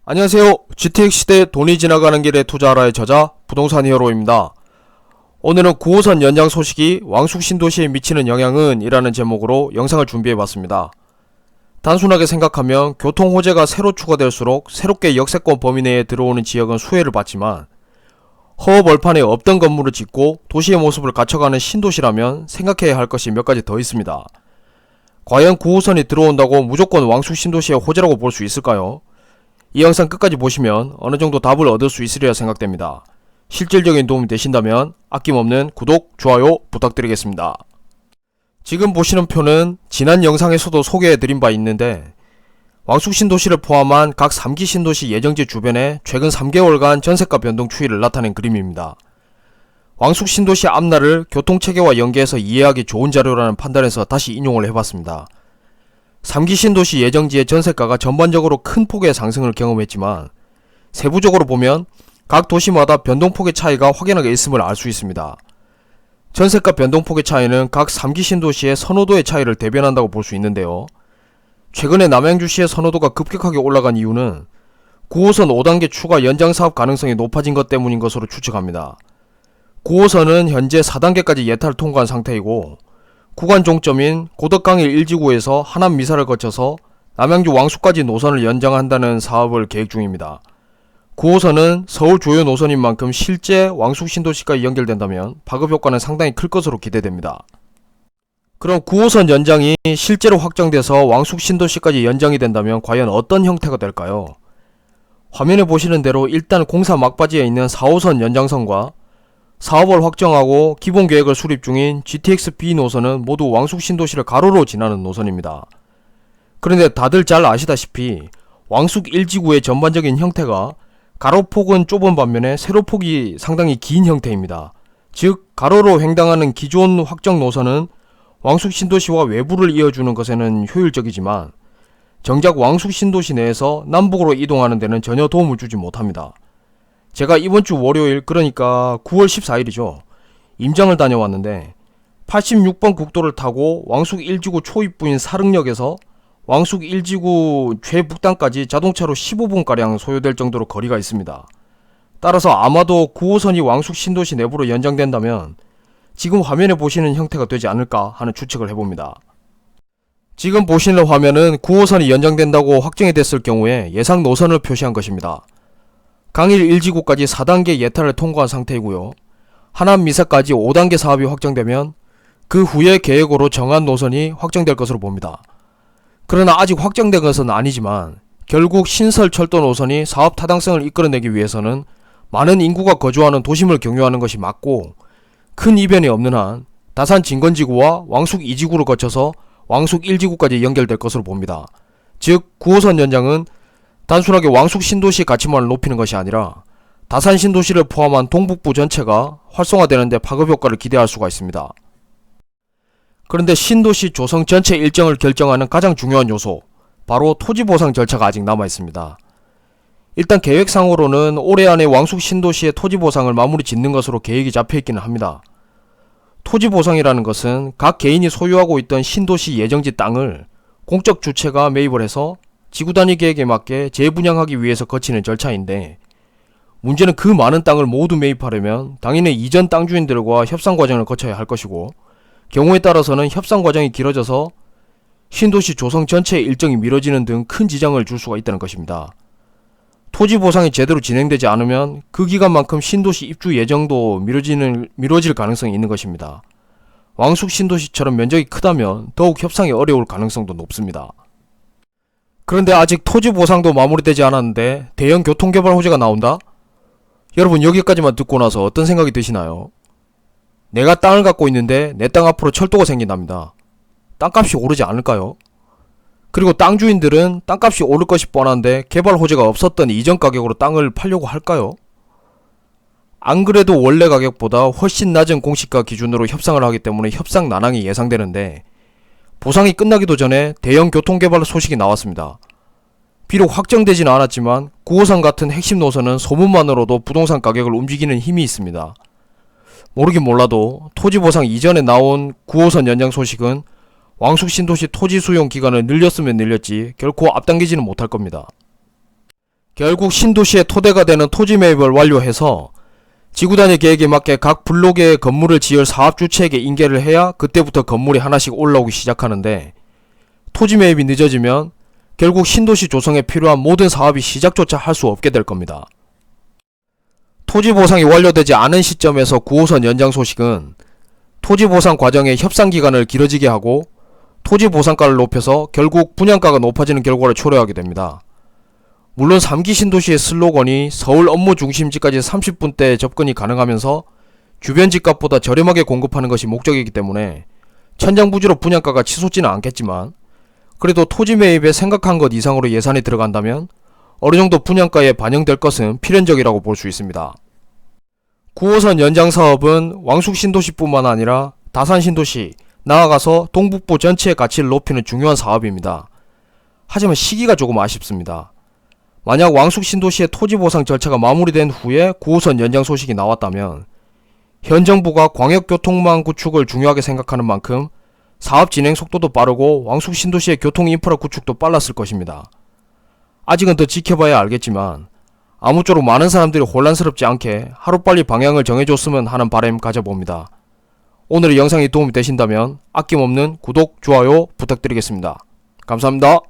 안녕하세요. GTX 시대 돈이 지나가는 길에 투자하라의 저자 부동산 히어로입니다. 오늘은 9호선 연장 소식이 왕숙 신도시에 미치는 영향은 이라는 제목으로 영상을 준비해봤습니다. 단순하게 생각하면 교통 호재가 새로 추가될수록 새롭게 역세권 범위 내에 들어오는 지역은 수혜를 받지만 허허벌판에 없던 건물을 짓고 도시의 모습을 갖춰가는 신도시라면 생각해야 할 것이 몇 가지 더 있습니다. 과연 9호선이 들어온다고 무조건 왕숙 신도시의 호재라고 볼 수 있을까요? 이 영상 끝까지 보시면 어느정도 답을 얻을 수 있으리라 생각됩니다. 실질적인 도움이 되신다면 아낌없는 구독, 좋아요 부탁드리겠습니다. 지금 보시는 표는 지난 영상에서도 소개해드린 바 있는데 왕숙 신도시를 포함한 각 3기 신도시 예정지 주변에 최근 3개월간 전세가 변동 추이를 나타낸 그림입니다. 왕숙 신도시 앞날을 교통체계와 연계해서 이해하기 좋은 자료라는 판단에서 다시 인용을 해봤습니다. 3기 신도시 예정지의 전세가가 전반적으로 큰 폭의 상승을 경험했지만 세부적으로 보면 각 도시마다 변동폭의 차이가 확연하게 있음을 알 수 있습니다. 전세가 변동폭의 차이는 각 3기 신도시의 선호도의 차이를 대변한다고 볼 수 있는데요. 최근에 남양주시의 선호도가 급격하게 올라간 이유는 9호선 5단계 추가 연장 사업 가능성이 높아진 것 때문인 것으로 추측합니다. 9호선은 현재 4단계까지 예타를 통과한 상태이고 구간 종점인 고덕강일 1지구에서 하남 미사를 거쳐서 남양주 왕숙까지 노선을 연장한다는 사업을 계획 중입니다. 9호선은 서울 주요 노선인 만큼 실제 왕숙 신도시까지 연결된다면 파급 효과는 상당히 클 것으로 기대됩니다. 그럼 9호선 연장이 실제로 확정돼서 왕숙 신도시까지 연장이 된다면 과연 어떤 형태가 될까요? 화면에 보시는 대로 일단 공사 막바지에 있는 4호선 연장선과 사업을 확정하고 기본 계획을 수립 중인 GTX-B 노선은 모두 왕숙 신도시를 가로로 지나는 노선입니다. 그런데 다들 잘 아시다시피 왕숙 1지구의 전반적인 형태가 가로폭은 좁은 반면에 세로폭이 상당히 긴 형태입니다. 즉 가로로 횡단하는 기존 확정 노선은 왕숙 신도시와 외부를 이어주는 것에는 효율적이지만 정작 왕숙 신도시 내에서 남북으로 이동하는 데는 전혀 도움을 주지 못합니다. 제가 이번주 월요일, 그러니까 9월 14일이죠. 임장을 다녀왔는데 86번 국도를 타고 왕숙 1지구 초입부인 사릉역에서 왕숙 1지구 최북단까지 자동차로 15분가량 소요될 정도로 거리가 있습니다. 따라서 아마도 9호선이 왕숙 신도시 내부로 연장된다면 지금 화면에 보시는 형태가 되지 않을까 하는 추측을 해봅니다. 지금 보시는 화면은 9호선이 연장된다고 확정이 됐을 경우에 예상 노선을 표시한 것입니다. 강일 1지구까지 4단계 예타를 통과한 상태이고요. 하남 미사까지 5단계 사업이 확정되면 그 후에 계획으로 정한 노선이 확정될 것으로 봅니다. 그러나 아직 확정된 것은 아니지만 결국 신설 철도 노선이 사업 타당성을 이끌어내기 위해서는 많은 인구가 거주하는 도심을 경유하는 것이 맞고 큰 이변이 없는 한 다산 진건지구와 왕숙 2지구를 거쳐서 왕숙 1지구까지 연결될 것으로 봅니다. 즉 9호선 연장은 단순하게 왕숙 신도시 가치만을 높이는 것이 아니라 다산 신도시를 포함한 동북부 전체가 활성화되는데 파급 효과를 기대할 수가 있습니다. 그런데 신도시 조성 전체 일정을 결정하는 가장 중요한 요소, 바로 토지 보상 절차가 아직 남아 있습니다. 일단 계획상으로는 올해 안에 왕숙 신도시의 토지 보상을 마무리 짓는 것으로 계획이 잡혀 있기는 합니다. 토지 보상이라는 것은 각 개인이 소유하고 있던 신도시 예정지 땅을 공적 주체가 매입을 해서 지구단위 계획에 맞게 재분양하기 위해서 거치는 절차인데 문제는 그 많은 땅을 모두 매입하려면 당연히 이전 땅 주인들과 협상 과정을 거쳐야 할 것이고 경우에 따라서는 협상 과정이 길어져서 신도시 조성 전체의 일정이 미뤄지는 등 큰 지장을 줄 수가 있다는 것입니다. 토지 보상이 제대로 진행되지 않으면 그 기간만큼 신도시 입주 예정도 미뤄질 가능성이 있는 것입니다. 왕숙 신도시처럼 면적이 크다면 더욱 협상이 어려울 가능성도 높습니다. 그런데 아직 토지 보상도 마무리되지 않았는데 대형 교통개발 호재가 나온다? 여러분 여기까지만 듣고 나서 어떤 생각이 드시나요? 내가 땅을 갖고 있는데 내 땅 앞으로 철도가 생긴답니다. 땅값이 오르지 않을까요? 그리고 땅 주인들은 땅값이 오를 것이 뻔한데 개발 호재가 없었던 이전 가격으로 땅을 팔려고 할까요? 안 그래도 원래 가격보다 훨씬 낮은 공시가 기준으로 협상을 하기 때문에 협상 난항이 예상되는데 보상이 끝나기도 전에 대형 교통개발 소식이 나왔습니다. 비록 확정되진 않았지만 9호선 같은 핵심 노선은 소문만으로도 부동산 가격을 움직이는 힘이 있습니다. 모르긴 몰라도 토지 보상 이전에 나온 9호선 연장 소식은 왕숙 신도시 토지 수용 기간을 늘렸으면 늘렸지 결코 앞당기지는 못할 겁니다. 결국 신도시의 토대가 되는 토지 매입을 완료해서 지구 단위 계획에 맞게 각 블록의 건물을 지을 사업 주체에게 인계를 해야 그때부터 건물이 하나씩 올라오기 시작하는데, 토지 매입이 늦어지면 결국 신도시 조성에 필요한 모든 사업이 시작조차 할 수 없게 될 겁니다. 토지 보상이 완료되지 않은 시점에서 9호선 연장 소식은 토지 보상 과정의 협상 기간을 길어지게 하고 토지 보상가를 높여서 결국 분양가가 높아지는 결과를 초래하게 됩니다. 물론 3기 신도시의 슬로건이 서울 업무 중심지까지 30분대 접근이 가능하면서 주변 집값보다 저렴하게 공급하는 것이 목적이기 때문에 천장부지로 분양가가 치솟지는 않겠지만, 그래도 토지 매입에 생각한 것 이상으로 예산이 들어간다면 어느정도 분양가에 반영될 것은 필연적이라고 볼 수 있습니다. 9호선 연장 사업은 왕숙 신도시뿐만 아니라 다산 신도시, 나아가서 동북부 전체의 가치를 높이는 중요한 사업입니다. 하지만 시기가 조금 아쉽습니다. 만약 왕숙 신도시의 토지 보상 절차가 마무리된 후에 9호선 연장 소식이 나왔다면 현 정부가 광역교통망 구축을 중요하게 생각하는 만큼 사업 진행 속도도 빠르고 왕숙 신도시의 교통 인프라 구축도 빨랐을 것입니다. 아직은 더 지켜봐야 알겠지만 아무쪼록 많은 사람들이 혼란스럽지 않게 하루빨리 방향을 정해줬으면 하는 바람 가져봅니다. 오늘의 영상이 도움이 되신다면 아낌없는 구독, 좋아요 부탁드리겠습니다. 감사합니다.